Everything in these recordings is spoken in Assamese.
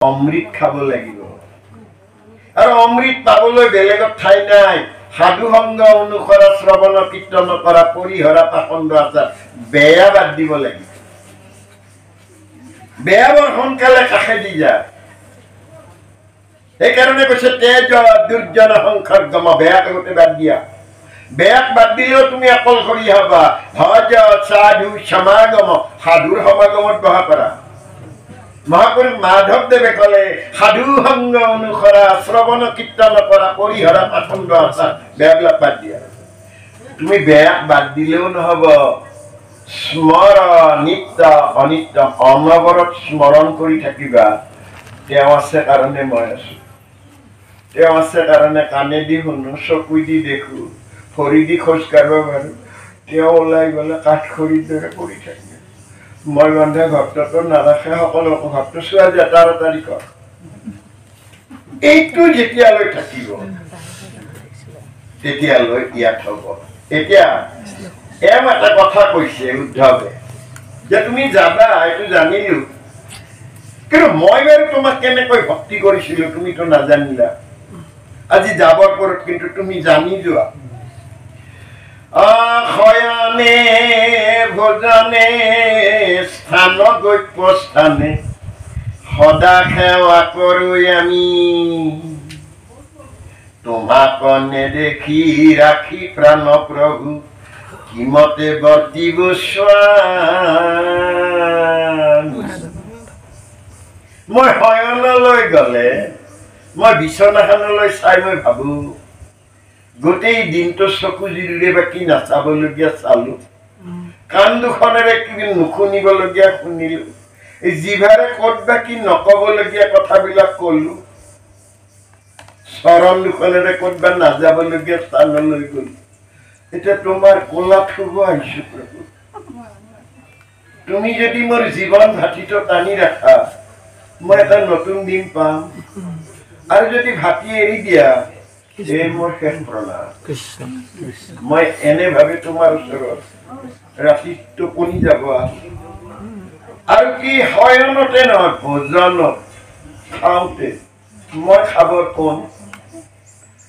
অমৃত খাব লাগিব আৰু অমৃত পাবলৈ বেলেগত ঠাই নাই সাধু সংগ অনুসৰা শ্ৰৱণ কীৰ্তন কৰা পৰিহৰা পাখণ্ড আচাৰ বেয়া বাদ দিব লাগিব বেয়া বৰ সোনকালে কাষে দি যায় সেইকাৰণে কৈছে তেজ দুৰ্জন সংসৰ্গম বেয়াক আগতে বাদ দিয়া বেয়াক বাদ দিলেও তুমি অকলশৰী হবা ভজ সাধু সমাগম সাধুৰ সমাগমত বহা পাৰা মহাপুৰুষ মাধৱদেৱে ক'লে সাধু সংগ অনুসৰা শ্ৰৱণ কীৰ্তন কৰা পৰিহৰা পাখণ্ড আচাৰ বেয়াবিলাক বাদ দিয়া তুমি বেয়াক বাদ দিলেও নহব স্মৰ নিত্য অনিত্য অনবৰত স্মৰণ কৰি থাকিবা তেওঁ আছে কাৰণে মই আছো তেওঁ আছে কাৰণে কাণেদি শুনো চকুদি দেখো ভৰিদি খোজ কাঢ়িব পাৰো তেওঁ ওলাই গ'লে কাঠখৰিৰ দৰে পৰি থাকে মই বন্ধে ভক্তটো নাৰাখে সকলোকে ভক্ত চোৱা যায় ১৩ তাৰিখত এইটো যেতিয়ালৈ থাকিব তেতিয়ালৈ ইয়াত হ'ব এতিয়া এওঁ এটা কথা কৈছে উদ্ধৱে যে তুমি যাবা এইটো জানিলো কিন্তু মই বাৰু তোমাক কেনেকৈ ভক্তি কৰিছিলো তুমিতো নাজানিলা আজি যাবৰ পৰত কিন্তু তুমি জানি যোৱা শয়নে ভোজনে স্থান গপ্য স্থানে সদা সেৱা কৰো আমি তোমাক নেদেখি ৰাখি প্ৰাণ প্ৰভু কিমতে বৰ্তিব মই শয়নলৈ গলে মই বিছনাখনলৈ চাই মই ভাবো গোটেই দিনটো চকু জুৰিৰে বাকি নাচাবলগীয়া চালো কাণ দুখনেৰে কিবি নুশুনিবলগীয়া শুনিলো জিভাৰে ক'ত বাকি নকবলগীয়া কথাবিলাক কলো চৰণ দুখনেৰে ক'ত বা নাযাবলগীয়া স্থানলৈ গলো এতিয়া তোমাৰ কোলাত শুব আহিছো প্ৰভু তুমি যদি মোৰ জীৱন ভাটিটো টানি ৰাখা মই এটা নতুন দিন পাম আৰু যদি ভাটি এৰি দিয়া এই মোৰ শেষ প্ৰণাম মই এনে ভাবে তোমাৰ ওচৰত ৰাতি টোপনি যাব আৰু কি শয়নতে নহয় ভোজনত খাওঁতে মই খাবৰ কোন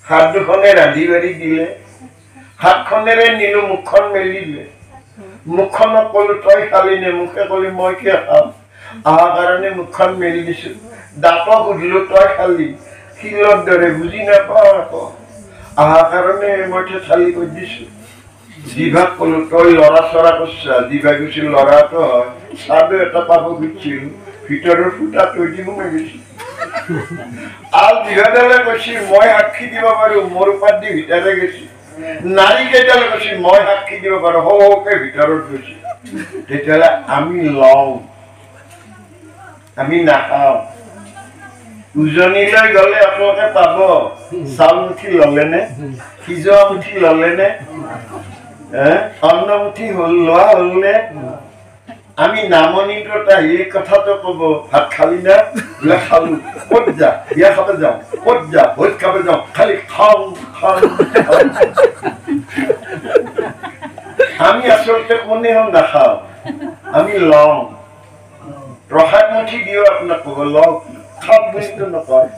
হাত দুখনে ৰান্ধি বাঢ়ি দিলে হাতখনেৰে নিলো মুখখন মেলিলে মুখখনক কলো তই খালি নে মুখে কলি মই কিয় খাম আহাৰ কাৰণে মুখখন মেলি দিছো দাঁতক সুধিলো তই খালি শিলৰ দৰে বুজি নাপাওঁ আকৌ আহাৰ কাৰণে মই চালি কৰি দিছো জিভাক কলো তই লৰা চৰা কৰিছা জিভা কৈছিল লৰাটো হয় চাদু এটা পাব খুজিছিল ভিতৰৰ ফুটা তৈ দি সোমাই গৈছিল আল জিভাডালে কৈছিল মই সাক্ষী দিব পাৰো মোৰ পাত দি ভিতৰে গৈছিল নাৰী কেইডালে কৈছিল মই সাক্ষী দিব পাৰো সৌকে ভিতৰত গৈছিল তেতিয়াহ'লে আমি লওঁ আমি নাখাওঁ উজনিলৈ গলে আপোনালোকে পাব চাউল মুঠি ললেনে সিজোৱা মুঠি ললেনে অন্ন মুঠি লোৱা হলনে আমি নামনিত আহিলে কথাটো কব ভাত খালি না বোলে খালো ক'ত যা বিয়া খাব যাওঁ ক'ত যা ভোজ খাব যাওঁ খালি খাওঁ খাওঁ আমি আচলতে কোনেও নাখাওঁ আমি লওঁ প্ৰসাদ মুঠি দিও আপোনাক কব লওঁ খাপ বুলিতো নকয়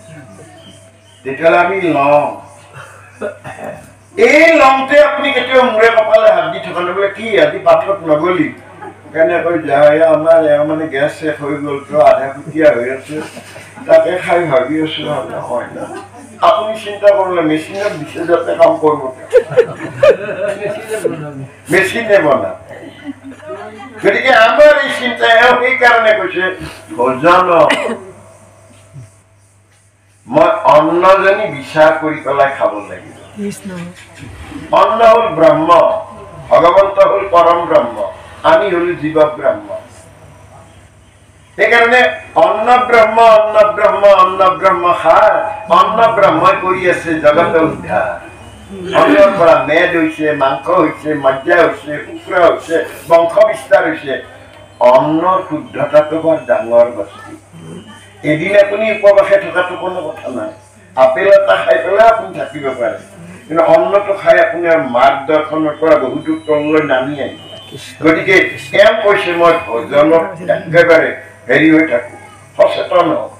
তেতিয়াহ'লে আমি লওঁ এই লওঁতে আপুনি কেতিয়াও মূৰে কপালে হাত দি থকা বোলে কি আজি পাথৰত নগলি কেনেকৈ যায় আমাৰ এওঁ মানে গেছ শেষ হৈ গ'ল তো আধা কুটীয়া হৈ আছে তাকে খাই ভাবি আছো হয় না আপুনি চিন্তা কৰিলে মেচিনত দিছে যাতে কাম কৰিব মেচিনে বনা গতিকে আমাৰ এই চিন্তা এওঁ সেইকাৰণে কৈছে ভোজন মই অন্নজনী বিচাৰ কৰি পেলাই খাব লাগিব অন্ন হল ব্ৰহ্ম ভগৱন্ত হল পৰম ব্ৰহ্ম আমি হলো জীৱ ব্ৰহ্ম সেইকাৰণে অন্ন ব্ৰহ্ম অন্ন ব্ৰহ্ম অন্ন ব্ৰহ্ম সাৰ অন্ন ব্ৰহ্মই কৰি আছে জগত উদ্ধাৰ অন্নৰ পৰা মেদ হৈছে মাংস হৈছে মজ্জা হৈছে শুক্ৰ হৈছে বংশ বিস্তাৰ হৈছে অন্নৰ শুদ্ধতাটো বৰ ডাঙৰ বস্তু এদিন আপুনি উপবাসে থকাটো কোনো কথা নাই আপেল এটা খাই পেলাই আপুনি থাকিব পাৰে কিন্তু অন্নটো খাই আপোনাৰ মাৰ্গদৰ্শনৰ পৰা বহুতো তললৈ নামি আহিব গতিকে এওঁ কৈছে মই ভোজনত একেবাৰে হেৰি হৈ থাকো সচেতন হওক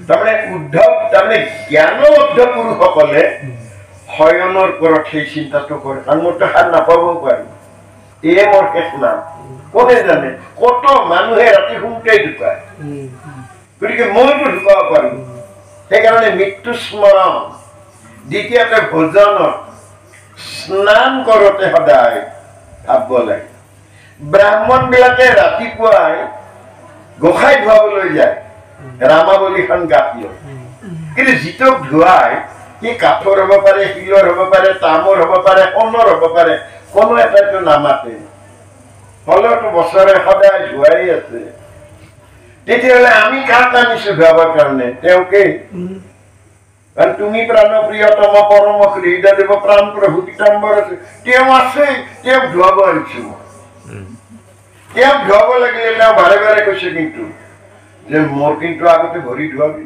তাৰমানে উদ্ধৱ তাৰমানে জ্ঞানবদ্ধ পুৰুষসকলে শয়নৰ ওপৰত সেই চিন্তাটো কৰে কাৰণ মইতো সাৰ নাপাবও পাৰো এয়ে মোৰ শেষ নাম কোনে জানে কত মানুহে ৰাতি শুওঁতেই ঢুকায় গতিকে মইতো ঢুকাব পাৰো সেইকাৰণে মৃত্যু স্মৰণ দ্বিতীয়তে ভোজনত স্নান কৰোঁতে সদায় ভাবিব লাগে ব্ৰাহ্মণ বিলাকে ৰাতিপুৱাই গোসাঁই ধুৱাবলৈ যায় ৰামাৱলীখন গাত লৈ কিন্তু যিটোক ধুৱাই সি কাঠৰ হ'ব পাৰে শিলৰ হ'ব পাৰে তামৰ হ'ব পাৰে সোণৰ হ'ব পাৰে কোনো এটাইতো নামাতে হলেওতো বছৰে সদায় ধুৱাই আছে তেতিয়াহ'লে আমি কাক আনিছো ধুৱাবৰ কাৰণে তেওঁকে কাৰণ তুমি প্ৰাণপ্ৰিয়তম পৰম হৃদয়দেৱ প্ৰাণ প্ৰভু পীতাম্বৰ আছে তেওঁ আছে তেওঁক ধুৱাব আনিছো তেওঁক ধুৱাব লাগিলে তেওঁ বাৰে বাৰে কৈছে কিন্তু যে মোৰ কিন্তু আগতে ভৰি ধুৱাবি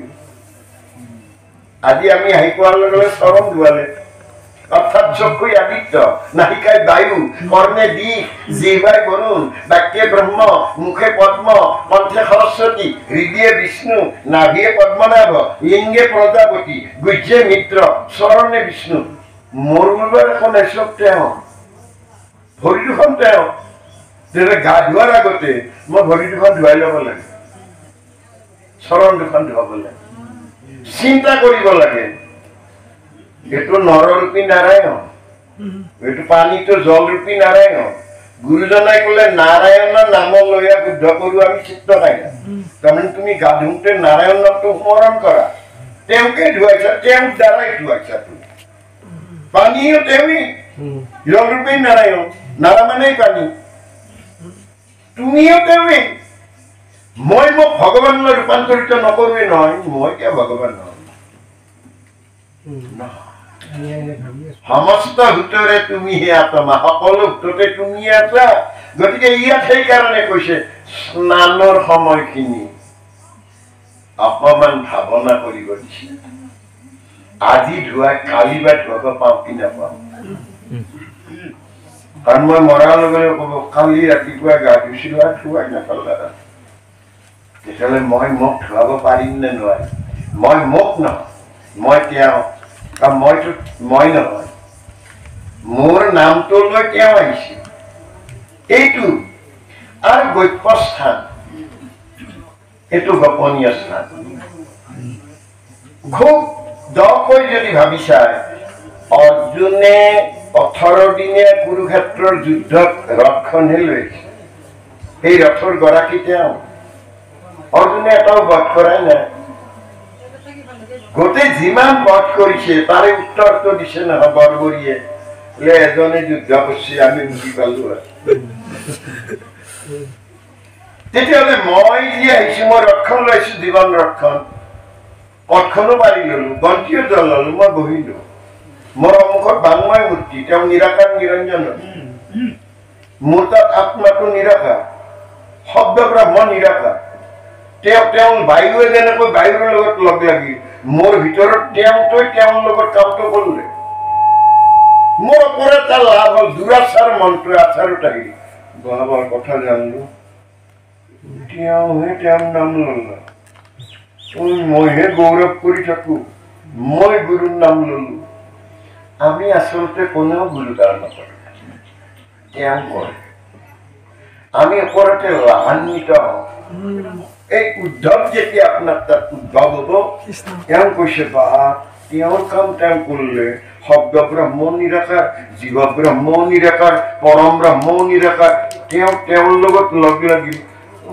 আজি আমি আহি পোৱাৰ লগে লগে চৰণ ধুৱালে অৰ্থাৎ চক্ষুই আদিত্য নাহিকাই বায়ু কৰ্ণে দিশ জিহ্বাই বৰুণ বাক্যে ব্ৰহ্ম মুখে পদ্ম কণ্ঠে সৰস্বতী হৃদয়ে বিষ্ণু নাভিয়ে পদ্মনাভ লিংগে প্ৰজাপতি গুহ্যে মিত্ৰ চৰণে বিষ্ণু মোৰ বোলৰ এখন এচব তেওঁ ভৰি দুখন তেওঁ তেতিয়া গা ধোৱাৰ আগতে মই ভৰি দুখন ধুৱাই ল'ব লাগে চৰণ দুখন ধুৱাব লাগে চিন্তা কৰিব লাগে এইটো নৰৰূপী নাৰায়ণ এইটো পানীটো জলৰূপী নাৰায়ণ গুৰুজনাই ক'লে নাৰায়ণৰ নাম লৈয়া শুদ্ধ কৰো আমি চিত্ত নাই তাৰমানে তুমি গা ধুওঁতে নাৰায়ণ নামটো স্মৰণ কৰা তেওঁকে ধুৱাইছা তেওঁৰ দ্বাৰাই ধুৱাইছা তুমি পানীও তেওঁই জলৰূপী নাৰায়ণ নাৰা মানেই পানী তুমিও তেওঁই মই মোক ভগৱানলৈ ৰূপান্তৰিত নকৰোৱে নহয় মই কিয় ভগৱান নহয় সমস্ত ভূতৰে তুমিহে আত্মা সকলো ভূততে তুমি আছা গতিকে ইয়াত সেইকাৰণে কৈছে স্নানৰ সময়খিনি অকমান ভাৱনা কৰিব দিছে আজি ধুৱাই কালি বা ধুৱাব পাওঁ কি নাপাওঁ কাৰণ মই মৰাৰ লগে লগে ক'ব কালি ৰাতিপুৱা গা ধুইছিলো আৰু ধুৱাই নাপালা তেতিয়াহ'লে মই মোক ধুৱাব পাৰিম নে নোৱাৰিম মই মোক নহয় মই তেওঁ মইতো মই নহয় মোৰ নামটো লৈ তেওঁ আহিছে এইটো আৰু গপ্য স্থান এইটো গোপনীয় স্থান খুব দকৈ যদি ভাবি চায় অৰ্জুনে 18 দিনীয়া কুৰুক্ষেত্ৰৰ যুদ্ধত ৰথখনহে লৈছে এই ৰথৰ গৰাকী তেওঁ অৰ্জুনে এটাও বধ কৰাই নাই গোটেই যিমান বধ কৰিছে তাৰে উত্তৰটো দিছে নহয় বৰবৰীয়ে বোলে এজনে যুদ্ধ কৰিছে আমি বুজি পালো তেতিয়াহ'লে মই যি আহিছো মই ৰক্ষণ লৈছো জীৱন ৰক্ষণ পথখনো পাৰি ললো বন্তিও জ্বলালো মই বহিলো মোৰ সন্মুখত বাংময় মূৰ্তি তেওঁ নিৰাকাৰ নিৰঞ্জন মোৰ তাত আত্মাটো নিৰাকাৰ শব্দ ব্ৰহ্ম নিৰাকাৰ তেওঁ বায়ুৱে যেনেকৈ বায়ুৰ লগত লগ লাগি মোৰ ভিতৰত তেওঁতকৈ তেওঁৰ লগত কামটো কৰিলে মোৰ ওপৰত এটা লাভ হ'ল দুৰাচাৰ মনটো আচাৰত আহিল বহাবৰ কথা জানিলো তেওঁহে তেওঁৰ নাম ললা মইহে গৌৰৱ কৰি থাকো মই গুৰুৰ নাম ললো আমি আচলতে কোনেও গুৰু দান নকৰো তেওঁ কৰে আমি ওপৰতে লাভান্বিত হওঁ এই উদ্ধৱ যেতিয়া আপোনাৰ তাত উদ্ভৱ হ'ব তেওঁ কৈছে বা তেওঁৰ কাম তেওঁ কৰিলে শব্দ ব্ৰহ্ম নিৰাকাৰ জীৱ ব্ৰহ্ম নিৰাকাৰ পৰম ব্ৰহ্ম নিৰাকাৰ তেওঁ তেওঁৰ লগত লগ লাগিল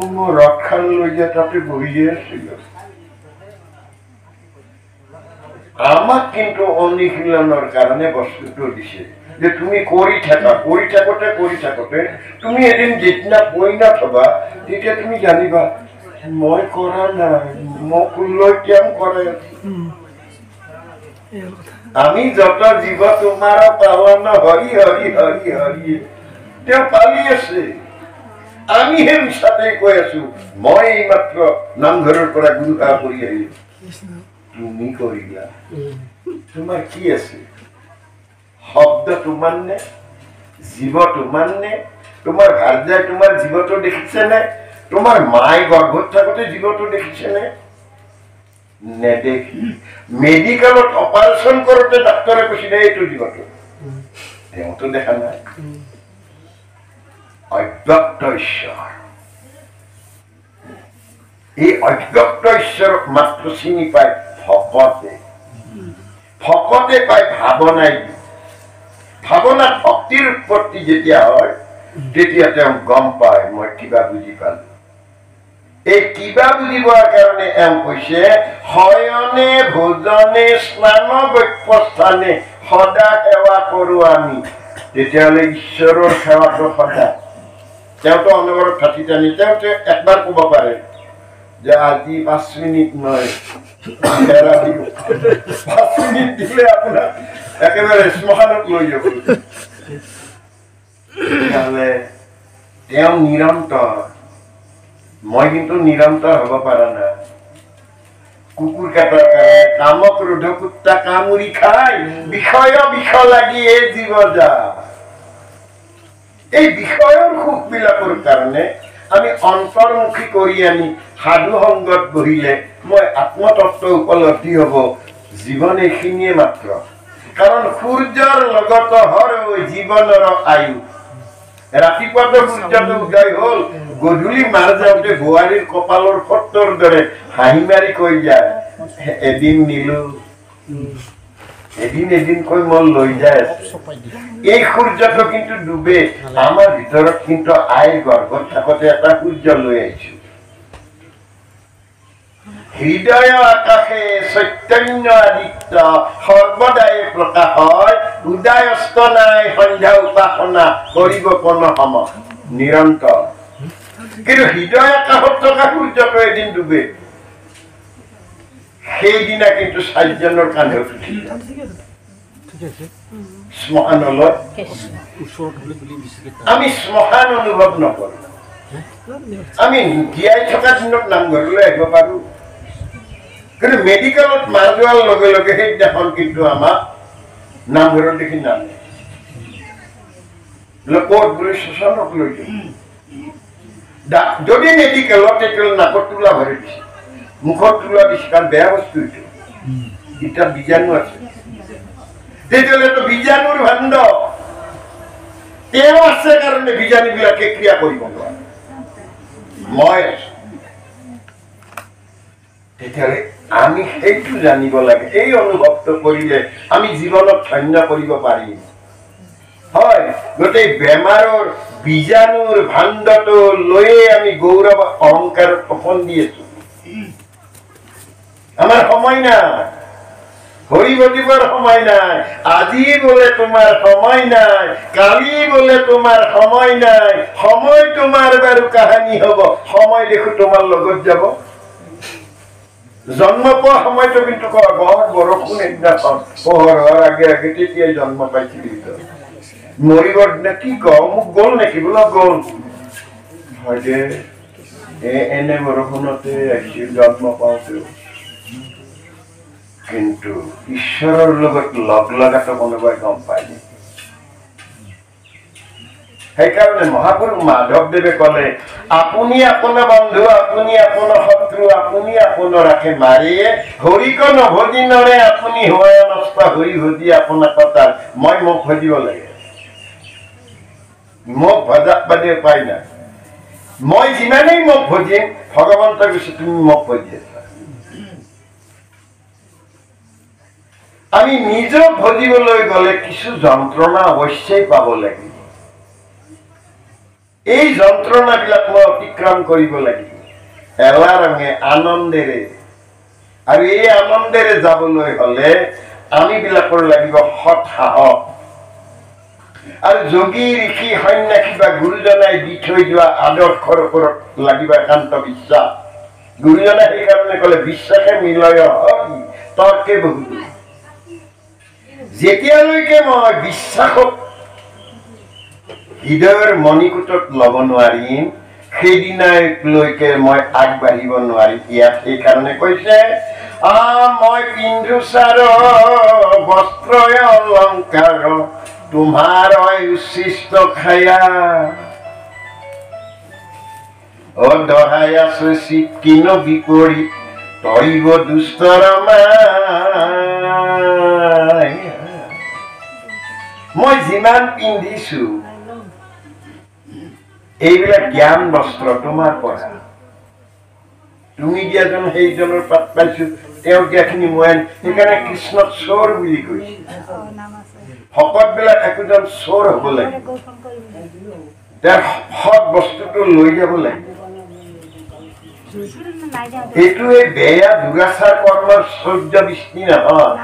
মই ৰথখন লৈ যায় তাতে বহিয়ে আছিল আমাক কিন্তু অনুশীলনৰ কাৰণে বস্তুটো দিছে যে তুমি কৰি থাকোতে তুমি এদিন যেতিয়া পইণত হবা তেতিয়া তুমি জানিবা মই কৰা নাই মোক লৈ কেম কৰে আমি যত জীৱ তোমাৰ পালন হৰি হৰি হৰি হৰি তেওঁ পালি আছে আমিহে মিছাতে কৈ আছো মই এইমাত্ৰ নামঘৰৰ পৰা গুৰু সেৱা কৰি আহিলো তুমি কৰিলা তোমাৰ কি আছে শব্দ তোমাৰ নে জীৱ তোমাৰ নে তোমাৰ ভাৰ্যাই তোমাৰ জীৱটো দেখিছে নে তোমাৰ মাই গৰ্ভত থাকোতে জীৱটো দেখিছে নে নেদেখি মেডিকেলত অপাৰেশ্যন কৰোঁতে ডাক্তৰে কৈছিলে এইটো জীৱটো তেওঁতো দেখা নাই অব্যক্ত ঈশ্বৰ এই অব্যক্ত ঈশ্বৰক মাত্ৰ চিনি পায় ভকতে পায় ভাৱনাই ভাৱনা ভক্তিৰ উৎপত্তি যেতিয়া হয় তেতিয়া তেওঁ গম পায় মই কিবা বুজি পালো এই কিবা বুজিবৰ কাৰণে এওঁ কৈছে শয়নে ভোজনে স্নান বৈপ্যস্থানে সদা সেৱা কৰো আমি তেতিয়াহ'লে ঈশ্বৰৰ সেৱাটো সদা তেওঁতো অনবৰত ঠাঠি টানি তেওঁ একবাৰ ক'ব পাৰে যে আজি 5 মিনিট নহয় 5 মিনিট দিলে আপোনাৰ একেবাৰে শ্মশানত লৈ যাব তেতিয়াহ'লে তেওঁ নিৰন্তৰ মই কিন্তু নিৰন্তৰ হ'ব পৰা নাই কুকুৰ কাটাৰ কাৰণে কামক ৰোধ কুত্তা কামুৰি খাই বিষয় লাগি এই জীৱ যা এই বিষয়ৰ সুখবিলাকৰ কাৰণে আমি অন্তৰ্মুখী কৰি আমি সাধু সংগত বহিলে মই আত্মতত্ত্ব উপলব্ধি হ'ব জীৱন এইখিনিয়ে মাত্ৰ কাৰণ সূৰ্যৰ লগত হৰ জীৱনৰ আয়ু ৰাতিপুৱাটো সূৰ্যটো উদয় হ'ল গধূলি মাৰ যাওঁতে বোৱাৰীৰ কপালৰ ফটোৰ দৰে হাঁহি মাৰি কৈ যায় এদিন নিলো এদিন কৈ মই লৈ যায় আছে এই সূৰ্যটো কিন্তু ডুবে আমাৰ ভিতৰত কিন্তু আইৰ গৰ্ভত থাকোঁতে এটা সূৰ্য লৈ আহিছো হৃদয় আকাশে চৈতন্য আদিত্য সৰ্বদাই প্ৰকাশ হয় উদয়স্ত নাই সন্ধ্যা উপাসনা কৰিব কোন সময় নিৰন্তৰ কিন্তু হৃদয় আকাশত থকা সূৰ্যটো এদিন ডুবে সেইদিনা কিন্তু 7 জনৰ কান্ধে উঠি শ্মশানলৈ আমি শ্মশান অনুভৱ নকৰো আমি জীয়াই থকা দিনত নামঘৰলৈ আহিব পাৰো কিন্তু মেডিকেলত মাৰ যোৱাৰ লগে লগে সেইদিনাখন কিন্তু আমাক নামঘৰত দেখি নামে ক'ত বুলি শ্মশানক লৈ যাব যদি মেডিকেলত তেতিয়াহ'লে নাকত তোলা ভৰি দিছে মুখত তোলা দিছে কাৰণ বেয়া বস্তু এইটো এতিয়া বীজাণু আছে তেতিয়াহ'লেতো বীজাণুৰ ভাণ্ড তেওঁ আছে কাৰণে বীজাণুবিলাকে ক্ৰিয়া কৰিব নোৱাৰে মই তেতিয়াহ'লে আমি সেইটো জানিব লাগে এই অনুভৱটো কৰিলে আমি জীৱনত ধন্য কৰিব পাৰিম হয় গোটেই বেমাৰৰ বীজাণুৰ ভাণ্ডটো লৈয়ে আমি গৌৰৱ অহংকাৰত অপন দি আছো আমাৰ সময় নাই হৰি বজিবৰ সময় নাই আজি বোলে তোমাৰ সময় নাই কালি বোলে তোমাৰ সময় নাই সময় তোমাৰ বাৰু কাহানী হ'ব সময় দেখো তোমাৰ লগত যাব জন্ম পোৱা সময়টো কিন্তু বহুত বৰষুণ এদিনাখন পোহৰ হোৱাৰ আগে আগে তেতিয়াই জন্ম পাইছিলি মৰিবৰ দিনা কি কওঁ মোক গ'ল নেকি বোলো গ'ল হয় দে এনে বৰষুণতে আহিছিল জন্ম পাওঁতে কিন্তু ঈশ্বৰৰ লগত লগ লগাটো কোনোবাই গম পায় নেকি সেইকাৰণে মহাপুৰুষ মাধৱদেৱে ক'লে আপুনি আপোনাৰ বন্ধু আপুনি আপোনাৰ শত্ৰু আপুনি আপোনাৰ ৰাখে মাৰিয়ে হৰিক নভজি নৰে আপুনি হোৱাই নষ্ট হৰি ভজি আপোনাক কটাৰ মই মোক ভজিব লাগে মোক ভজাক বাদে উপায় নাই মই যিমানেই মোক ভজিম ভগৱন্ত কৈছে তুমি মোক ভজি আছা আমি নিজক ভজিবলৈ গ'লে কিছু যন্ত্ৰণা অৱশ্যেই পাব লাগিব এই যন্ত্ৰণাবিলাক মই অতিক্ৰম কৰিব লাগিব এলা ৰঙে আনন্দেৰে আৰু এই আনন্দেৰে যাবলৈ হ'লে আমি বিলাকৰ লাগিব সৎ সাহস আৰু যোগী ঋষি সন্যাসী বা গুৰুজনাই দি থৈ যোৱা আদৰ্শৰ ওপৰত লাগিব একান্ত বিশ্বাস গুৰুজনাই সেইকাৰণে ক'লে বিশ্বাসে মিলয় তৰ্কে বহু যেতিয়ালৈকে মই বিশ্বাসক হৃদয়ৰ মণিকূটত ল'ব নোৱাৰিম সেইদিনালৈকে মই আগবাঢ়িব নোৱাৰিম ইয়াত সেইকাৰণে কৈছে মই পিন্ধো চাৰ বস্ত্ৰয় অলংকাৰ তোমাৰ উচ্ছিষ্ট খায়া দহাই আছো চিৎকিনো বিপৰীত তৰিব দুষ্টৰ মায়া। মই যিমান পিন্ধিছো এইবিলাক জ্ঞান বস্ত্ৰ তোমাৰ পৰা, তুমি দিয়াজন সেইজনৰ পাত পাইছো, তেওঁ দিয়াখিনি মই, সেইকাৰণে কৃষ্ণক চোৰ বুলি কৈছে। ভকত বিলাক একোজন চোৰ হব লাগে, তাৰ সৎ বস্তুটো লৈ যাব লাগে। এইটো এই বেয়া দুৰাচাৰ কৰ্মৰ চৌৰ্য বৃষ্টি নহয়,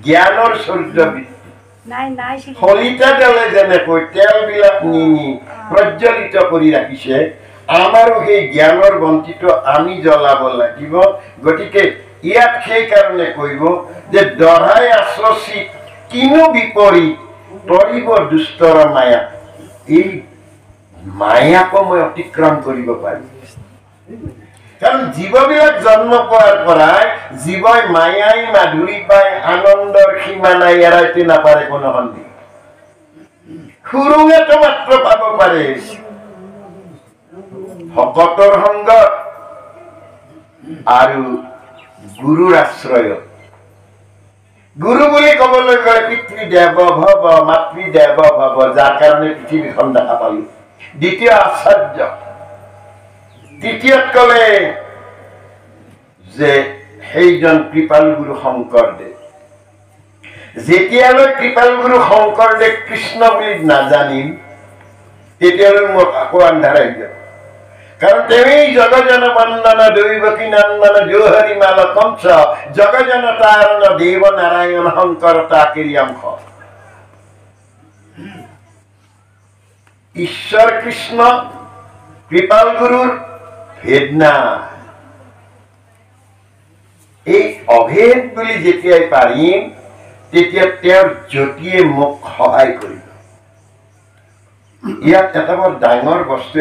জ্ঞানৰ চৌৰ্য বৃষ্টি। শলিতা দলে যেনেকৈ তেল বিলাক নি প্ৰজ্বলিত কৰি ৰাখিছে, আমাৰো সেই জ্ঞানৰ বন্তিটো আমি জ্বলাব লাগিব। গতিকে ইয়াত সেইকাৰণে কৰিব যে দৰাই আচচিত কিনো বিপৰীত তৰিব দুষ্টৰ মায়া। এই মায়াকো মই অতিক্ৰম কৰিব পাৰিম, কাৰণ জীৱবিলাক জন্ম পোৱাৰ পৰাই জীৱই মায়াই মাধুৰী পাই আনন্দৰ সীমা নাই, এৰাইতে নাপাৰে কোনো সন্দেহ। সুৰুঙেতো মাত্ৰ পাব পাৰে ভকতৰ সংগত আৰু গুৰুৰ আশ্ৰয়ত। গুৰু বুলি কবলৈ গ'লে পিতৃদেৱ ভৱ মাতৃদেৱ ভৱ, যাৰ কাৰণে পৃথিৱীখন দেখা পালো। দ্বিতীয় আচাৰ্য, তৃতীয়ত কলে যে সেইজন কৃপাল গুৰু শংকৰদেৱ। যেতিয়ালৈ কৃপাল গুৰু শংকৰদেৱ কৃষ্ণ বুলি নাজানিম, তেতিয়ালৈ মোৰ আকৌ আন্ধাৰ আহি যাব। কাৰণ তেৱেই জগজন বন্দন দৈৱকী নন্দন জোহৰি মাল কংস, জগজন তাৰণ দেৱ নাৰায়ণ শংকৰ তাকেৰি অংশ। ঈশ্বৰ কৃষ্ণ কৃপাল গুৰুৰ ভেদ নাই। এই অভেদ বুলি যেতিয়াই পাৰিম, তেতিয়া তেওঁৰ জ্যোতিয়ে মোক সহায় কৰিব। ইয়াত এটা বৰ ডাঙৰ বস্তু